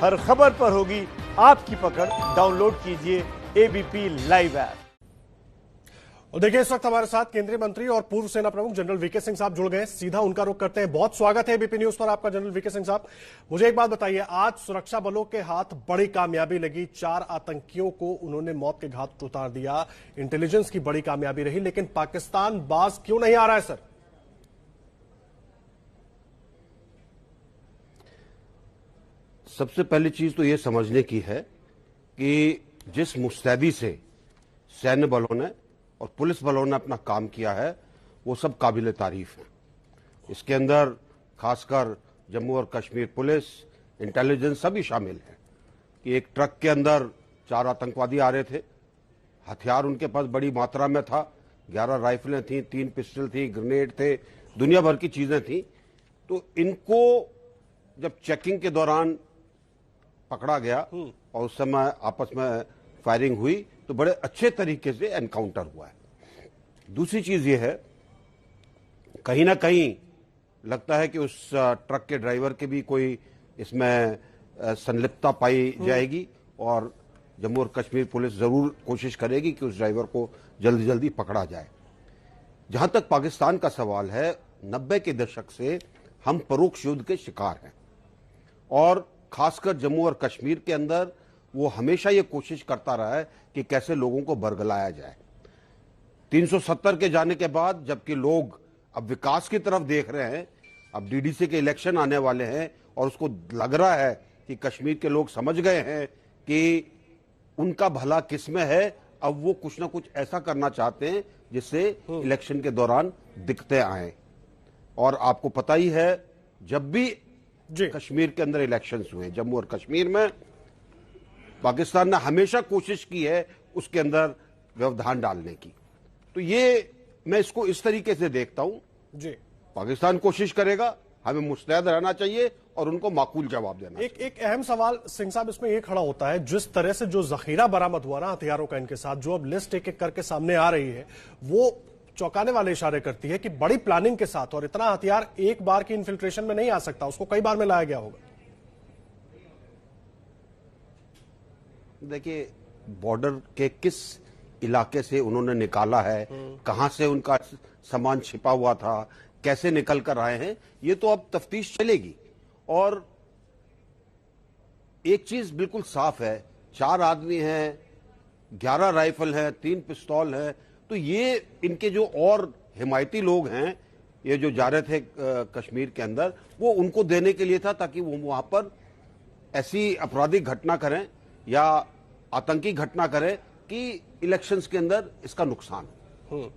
हर खबर पर होगी आपकी पकड़। डाउनलोड कीजिए एबीपी लाइव ऐप। और देखिए, इस वक्त हमारे साथ केंद्रीय मंत्री और पूर्व सेना प्रमुख जनरल वीके सिंह साहब जुड़ गए हैं। सीधा उनका रुख करते हैं। बहुत स्वागत है एबीपी न्यूज पर आपका जनरल वीके सिंह साहब। मुझे एक बात बताइए, आज सुरक्षा बलों के हाथ बड़ी कामयाबी लगी, 4 आतंकियों को उन्होंने मौत के घाट उतार दिया। इंटेलिजेंस की बड़ी कामयाबी रही, लेकिन पाकिस्तान बाज क्यों नहीं आ रहा है सर? सबसे पहली चीज तो यह समझने की है कि जिस मुस्तैदी से सैन्य बलों ने और पुलिस बलों ने अपना काम किया है वो सब काबिल तारीफ है। इसके अंदर खासकर जम्मू और कश्मीर पुलिस, इंटेलिजेंस सभी शामिल है कि एक ट्रक के अंदर 4 आतंकवादी आ रहे थे। हथियार उनके पास बड़ी मात्रा में था, 11 राइफलें थी, 3 पिस्टल थी, ग्रेनेड थे, दुनिया भर की चीजें थी। तो इनको जब चेकिंग के दौरान पकड़ा गया और उस समय आपस में फायरिंग हुई तो बड़े अच्छे तरीके से एनकाउंटर हुआ है। दूसरी चीज ये है, कहीं ना कहीं लगता है कि उस ट्रक के ड्राइवर के भी कोई इसमें संलिप्तता पाई जाएगी और जम्मू और कश्मीर पुलिस जरूर कोशिश करेगी कि उस ड्राइवर को जल्दी जल्दी पकड़ा जाए। जहां तक पाकिस्तान का सवाल है, 90 के दशक से हम परोक्ष युद्ध के शिकार हैं और खासकर जम्मू और कश्मीर के अंदर वो हमेशा ये कोशिश करता रहा है कि कैसे लोगों को बरगलाया जाए। 370 के जाने के बाद जबकि लोग अब विकास की तरफ देख रहे हैं, अब डीडीसी के इलेक्शन आने वाले हैं और उसको लग रहा है कि कश्मीर के लोग समझ गए हैं कि उनका भला किस में है। अब वो कुछ ना कुछ ऐसा करना चाहते हैं जिससे इलेक्शन के दौरान दिक्कतें आए। और आपको पता ही है, जब भी कश्मीर के अंदर इलेक्शंस हुए, जम्मू और कश्मीर में, पाकिस्तान ने हमेशा कोशिश की है उसके अंदर व्यवधान डालने की। तो ये मैं इसको इस तरीके से देखता हूं जी, पाकिस्तान कोशिश करेगा, हमें मुस्तैद रहना चाहिए और उनको माकूल जवाब देना। एक अहम सवाल सिंह साहब इसमें ये खड़ा होता है, जिस तरह से जो जखीरा बरामद हुआ ना हथियारों का इनके साथ, जो अब लिस्ट एक एक करके सामने आ रही है, वो चौंकाने वाले इशारे करती है कि बड़ी प्लानिंग के साथ, और इतना हथियार एक बार की इन्फिल्ट्रेशन में नहीं आ सकता, उसको कई बार में लाया गया होगा। देखिए, बॉर्डर के किस इलाके से उन्होंने निकाला है, कहां से उनका सामान छिपा हुआ था, कैसे निकल कर आए हैं, ये तो अब तफ्तीश चलेगी। और एक चीज बिल्कुल साफ है, 4 आदमी हैं, 11 राइफल है, 3 पिस्तौल है। तो ये इनके जो और हिमायती लोग हैं, ये जो जा रहे थे कश्मीर के अंदर, वो उनको देने के लिए था ताकि वो वहां पर ऐसी आपराधिक घटना करें या आतंकी घटना करें कि इलेक्शंस के अंदर इसका नुकसान हो।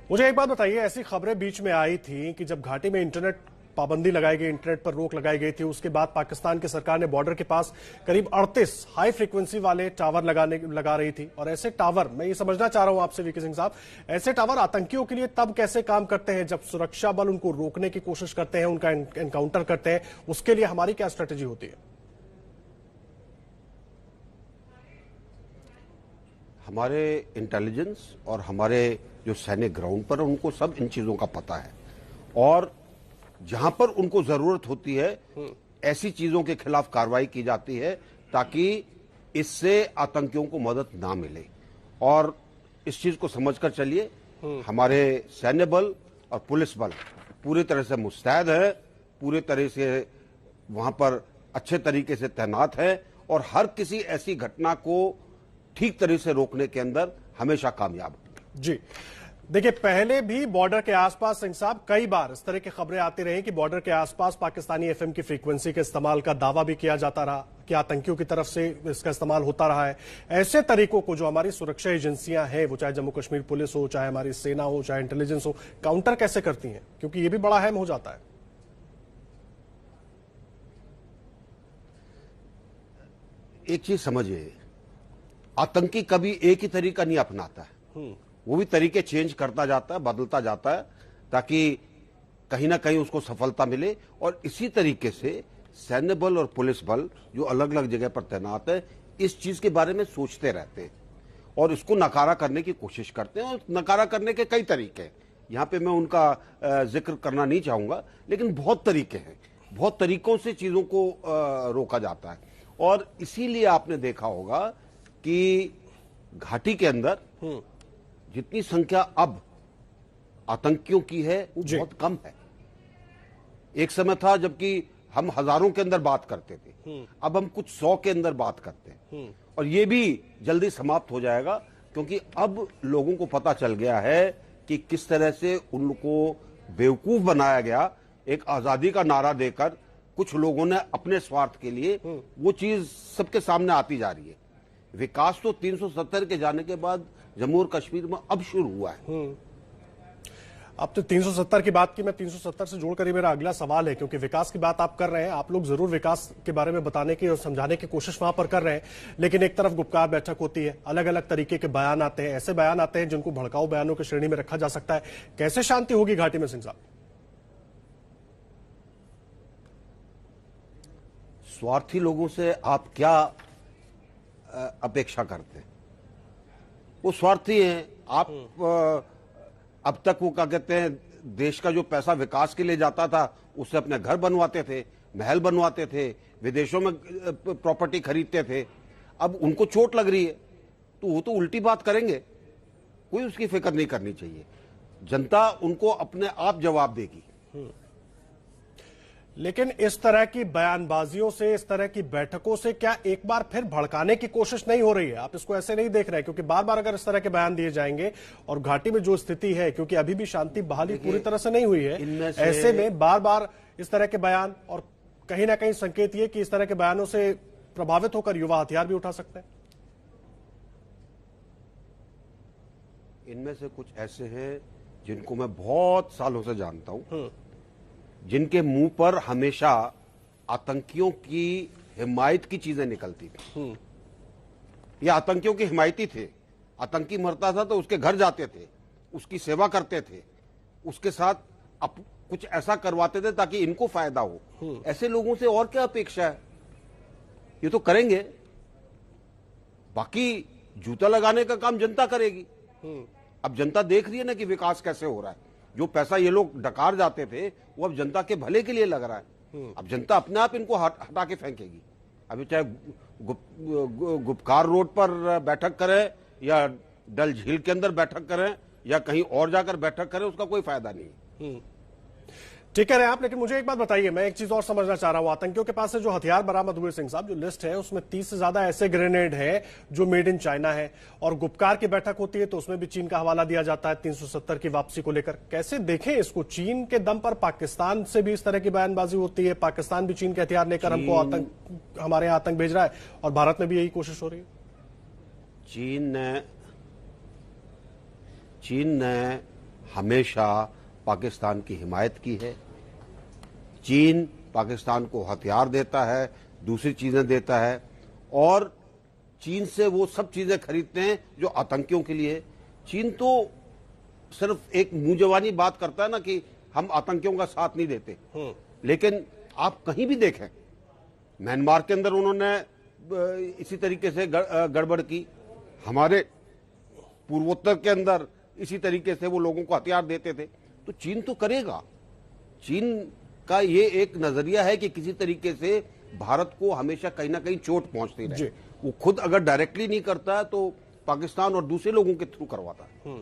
मुझे एक बात बताइए, ऐसी खबरें बीच में आई थी कि जब घाटी में इंटरनेट पाबंदी लगाई गई, इंटरनेट पर रोक लगाई गई थी, उसके बाद पाकिस्तान की सरकार ने बॉर्डर के पास करीब 38 हाई फ्रीक्वेंसी वाले टावर लगा रही थी। और ऐसे टावर, मैं ये समझना चाह रहा हूं आपसे वीके सिंह साहब, ऐसे टावर आतंकियों के लिए तब कैसे काम करते हैं जब सुरक्षा बल उनको रोकने की कोशिश करते हैं, उनका एनकाउंटर करते हैं, उसके लिए हमारी क्या स्ट्रेटेजी होती है? हमारे इंटेलिजेंस और हमारे जो सैनिक ग्राउंड पर, उनको सब इन चीजों का पता है और जहां पर उनको जरूरत होती है ऐसी चीजों के खिलाफ कार्रवाई की जाती है ताकि इससे आतंकियों को मदद ना मिले। और इस चीज को समझकर चलिए, हमारे सैन्य बल और पुलिस बल पूरी तरह से मुस्तैद है, पूरी तरह से वहां पर अच्छे तरीके से तैनात है और हर किसी ऐसी घटना को ठीक तरह से रोकने के अंदर हमेशा कामयाब होंगे। जी देखिए, पहले भी बॉर्डर के आसपास सिंह साहब कई बार इस तरह की खबरें आती रही कि बॉर्डर के आसपास पाकिस्तानी एफएम की फ्रीक्वेंसी के इस्तेमाल का दावा भी किया जाता रहा कि आतंकियों की तरफ से इसका इस्तेमाल होता रहा है। ऐसे तरीकों को जो हमारी सुरक्षा एजेंसियां हैं, वो चाहे जम्मू कश्मीर पुलिस हो, चाहे हमारी सेना हो, चाहे इंटेलिजेंस हो, काउंटर कैसे करती हैं? क्योंकि ये भी बड़ा अहम हो जाता है। एक चीज समझिए, आतंकी कभी एक ही तरीका नहीं अपनाता है, वो भी तरीके चेंज करता जाता है, बदलता जाता है ताकि कहीं ना कहीं उसको सफलता मिले। और इसी तरीके से सैन्य बल और पुलिस बल जो अलग अलग जगह पर तैनात है, इस चीज के बारे में सोचते रहते हैं और इसको नकारा करने की कोशिश करते हैं। और नकारा करने के कई तरीके हैं, यहां पे मैं उनका जिक्र करना नहीं चाहूंगा, लेकिन बहुत तरीके हैं। बहुत तरीकों से चीजों को रोका जाता है। और इसीलिए आपने देखा होगा कि घाटी के अंदर जितनी संख्या अब आतंकियों की है वो बहुत कम है। एक समय था जबकि हम हजारों के अंदर बात करते थे, अब हम कुछ 100 के अंदर बात करते हैं। और ये भी जल्दी समाप्त हो जाएगा, क्योंकि अब लोगों को पता चल गया है कि किस तरह से उनको बेवकूफ बनाया गया। एक आजादी का नारा देकर कुछ लोगों ने अपने स्वार्थ के लिए वो चीज सबके सामने आती जा रही है। विकास तो 370 के जाने के बाद जम्मू और कश्मीर में अब शुरू हुआ है। अब तो 370 की बात की, मैं 370 से जोड़कर ही मेरा अगला सवाल है, क्योंकि विकास की बात आप कर रहे हैं, आप लोग जरूर विकास के बारे में बताने की और समझाने की कोशिश वहां पर कर रहे हैं, लेकिन एक तरफ गुपकार बैठक होती है, अलग अलग तरीके के बयान आते हैं, ऐसे बयान आते हैं जिनको भड़काऊ बयानों की श्रेणी में रखा जा सकता है। कैसे शांति होगी घाटी में सिंह साहब? स्वार्थी लोगों से आप क्या अपेक्षा करते हैं? वो स्वार्थी हैं। आप अब तक वो क्या कहते हैं, देश का जो पैसा विकास के लिए जाता था उससे अपने घर बनवाते थे, महल बनवाते थे, विदेशों में प्रॉपर्टी खरीदते थे। अब उनको चोट लग रही है तो वो तो उल्टी बात करेंगे, कोई उसकी फिक्र नहीं करनी चाहिए। जनता उनको अपने आप जवाब देगी। लेकिन इस तरह की बयानबाजियों से, इस तरह की बैठकों से क्या एक बार फिर भड़काने की कोशिश नहीं हो रही है? आप इसको ऐसे नहीं देख रहे हैं? क्योंकि बार बार अगर इस तरह के बयान दिए जाएंगे और घाटी में जो स्थिति है, क्योंकि अभी भी शांति बहाली पूरी तरह से नहीं हुई है, ऐसे में बार बार इस तरह के बयान, और कहीं ना कहीं संकेत ये कि इस तरह के बयानों से प्रभावित होकर युवा हथियार भी उठा सकते हैं। इनमें से कुछ ऐसे हैं जिनको मैं बहुत सालों से जानता हूं, जिनके मुंह पर हमेशा आतंकियों की हिमायत की चीजें निकलती थी। ये आतंकियों के हिमायती थे। आतंकी मरता था तो उसके घर जाते थे, उसकी सेवा करते थे, उसके साथ कुछ ऐसा करवाते थे ताकि इनको फायदा हो। ऐसे लोगों से और क्या अपेक्षा है? ये तो करेंगे, बाकी जूता लगाने का काम जनता करेगी। अब जनता देख रही है ना कि विकास कैसे हो रहा है। जो पैसा ये लोग डकार जाते थे वो अब जनता के भले के लिए लग रहा है। अब जनता अपने आप इनको हटा के फेंकेगी। अभी चाहे गुपकार रोड पर बैठक करें या डल झील के अंदर बैठक करें या कहीं और जाकर बैठक करें, उसका कोई फायदा नहीं है। ठीक कह रहे हैं आप, लेकिन मुझे एक बात बताइए, मैं एक चीज और समझना चाह रहा हूं। आतंकियों के पास से जो हथियार बरामद हुए सिंह साहब, जो लिस्ट है उसमें 30 से ज्यादा ऐसे ग्रेनेड हैं जो मेड इन चाइना है, और गुपकार की बैठक होती है तो उसमें भी चीन का हवाला दिया जाता है 370 की वापसी को लेकर। कैसे देखें इसको? चीन के दम पर पाकिस्तान से भी इस तरह की बयानबाजी होती है, पाकिस्तान भी चीन के हथियार लेकर हमको हमारे यहां आतंक भेज रहा है, और भारत में भी यही कोशिश हो रही है। चीन ने हमेशा पाकिस्तान की हिमायत की है। चीन पाकिस्तान को हथियार देता है, दूसरी चीजें देता है, और चीन से वो सब चीजें खरीदते हैं जो आतंकियों के लिए। चीन तो सिर्फ एक मुंह जवानी बात करता है ना कि हम आतंकियों का साथ नहीं देते, लेकिन आप कहीं भी देखें, म्यांमार के अंदर उन्होंने इसी तरीके से गड़बड़ की, हमारे पूर्वोत्तर के अंदर इसी तरीके से वो लोगों को हथियार देते थे। तो चीन तो करेगा। चीन का ये एक नजरिया है कि किसी तरीके से भारत को हमेशा कहीं ना कहीं चोट पहुंचती रहे। वो खुद अगर डायरेक्टली नहीं करता है तो पाकिस्तान और दूसरे लोगों के थ्रू करवाता है।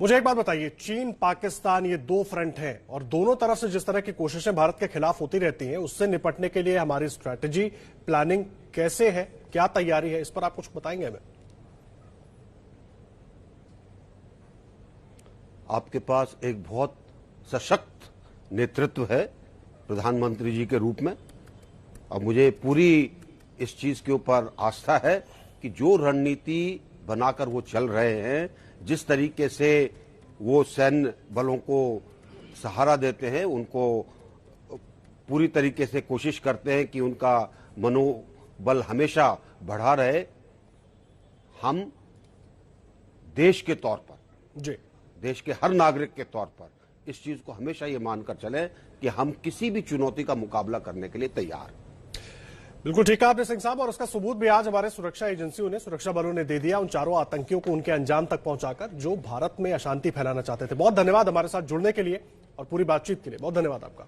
मुझे एक बात बताइए, चीन पाकिस्तान ये दो फ्रंट हैं, और दोनों तरफ से जिस तरह की कोशिशें भारत के खिलाफ होती रहती हैं, उससे निपटने के लिए हमारी स्ट्रैटेजी प्लानिंग कैसे है, क्या तैयारी है, इस पर आप कुछ बताएंगे हमें? आपके पास एक बहुत सशक्त नेतृत्व है प्रधानमंत्री जी के रूप में, और मुझे पूरी इस चीज के ऊपर आस्था है कि जो रणनीति बनाकर वो चल रहे हैं, जिस तरीके से वो सैन्य बलों को सहारा देते हैं, उनको पूरी तरीके से कोशिश करते हैं कि उनका मनोबल हमेशा बढ़ा रहे। हम देश के तौर पर, देश के हर नागरिक के तौर पर इस चीज को हमेशा ये मानकर चले कि हम किसी भी चुनौती का मुकाबला करने के लिए तैयार हैं। बिल्कुल ठीक है आपने सिंह साहब, और उसका सबूत भी आज हमारे सुरक्षा एजेंसियों ने, सुरक्षा बलों ने दे दिया उन चारों आतंकियों को उनके अंजाम तक पहुंचाकर जो भारत में अशांति फैलाना चाहते थे। बहुत धन्यवाद हमारे साथ जुड़ने के लिए और पूरी बातचीत के लिए, बहुत धन्यवाद आपका।